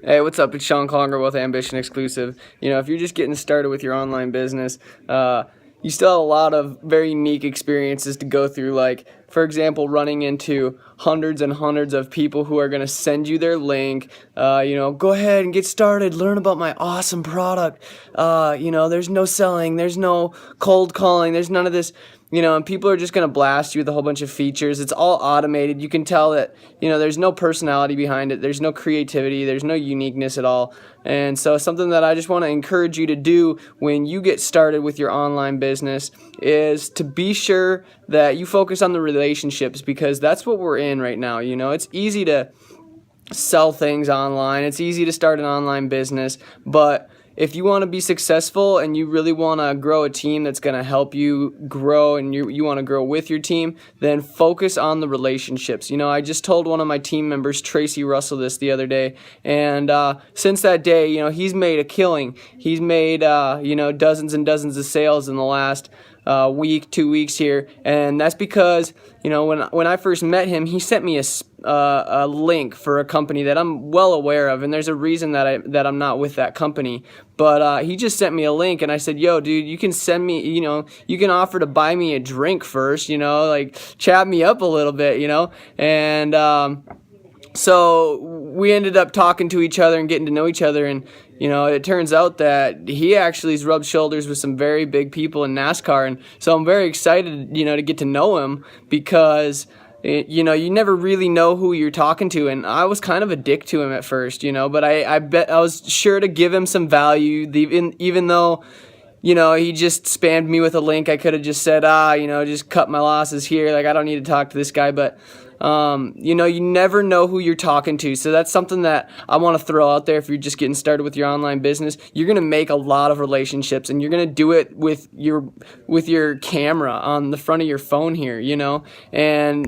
Hey, what's up? It's Sean Conger with Ambition Exclusive. If you're just getting started with your online business, you still have a lot of very unique experiences to go through. Like, for example, running into hundreds and hundreds of people who are going to send you their link. Go ahead and get started. Learn about my awesome product. There's no selling. There's no cold calling. There's none of this. And people are just going to blast you with a whole bunch of features. It's all automated. You can tell that, there's no personality behind it. There's no creativity. There's no uniqueness at all. And so something that I just want to encourage you to do when you get started with your online business is to be sure that you focus on the relationships, because that's what we're in right now. It's easy to sell things online. It's easy to start an online business, but if you want to be successful and you really want to grow a team that's going to help you grow, and you want to grow with your team, then focus on the relationships. I just told one of my team members, Tracy Russell, this the other day, and since that day, he's made a killing. He's made dozens and dozens of sales in the last week, 2 weeks here, and that's because when I first met him, he sent me a link for a company that I'm well aware of, and there's a reason that I'm not with that company. But he just sent me a link, and I said, "Yo, dude, you can send me, you can offer to buy me a drink first, like chat me up a little bit, and." So we ended up talking to each other and getting to know each other, and it turns out that he actually has rubbed shoulders with some very big people in NASCAR, and so I'm very excited, to get to know him, because you never really know who you're talking to, and I was kind of a dick to him at first, but I bet I was sure to give him some value, even though he just spammed me with a link. I could have just said, just cut my losses here. Like, I don't need to talk to this guy. But, you never know who you're talking to. So that's something that I want to throw out there. If you're just getting started with your online business, you're going to make a lot of relationships, and you're going to do it with your camera on the front of your phone here,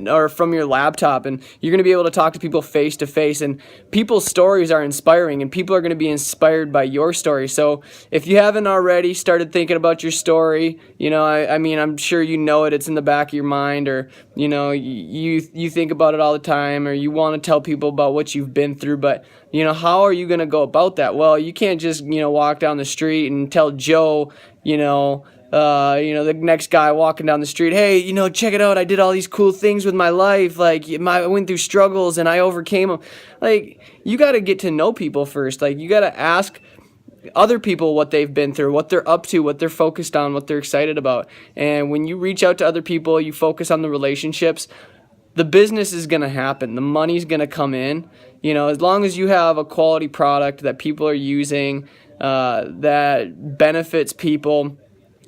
or from your laptop. And you're going to be able to talk to people face to face, and people's stories are inspiring, and people are going to be inspired by your story. So if you haven't already started thinking about your story, I'm sure it's in the back of your mind, or you think about it all the time, or you want to tell people about what you've been through, but how are you going to go about that? Well, you can't just walk down the street and tell Joe, the next guy walking down the street, hey, check it out, I did all these cool things with my life, like I went through struggles and I overcame them. Like, you got to get to know people first. Like, you got to ask other people what they've been through, what they're up to, what they're focused on, what they're excited about. And when you reach out to other people, you focus on the relationships, the business is going to happen. The money's going to come in. As long as you have a quality product that people are using, that benefits people,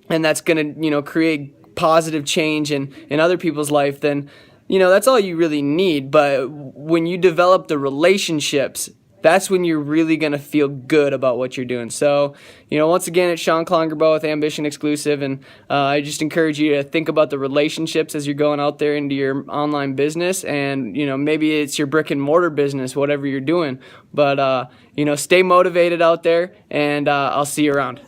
and that's going to, create positive change in other people's life, then, that's all you really need. But when you develop the relationships, that's when you're really going to feel good about what you're doing. So, once again, it's Sean Klongerbo with Ambition Exclusive, and I just encourage you to think about the relationships as you're going out there into your online business, and, maybe it's your brick and mortar business, whatever you're doing. But, stay motivated out there, and I'll see you around.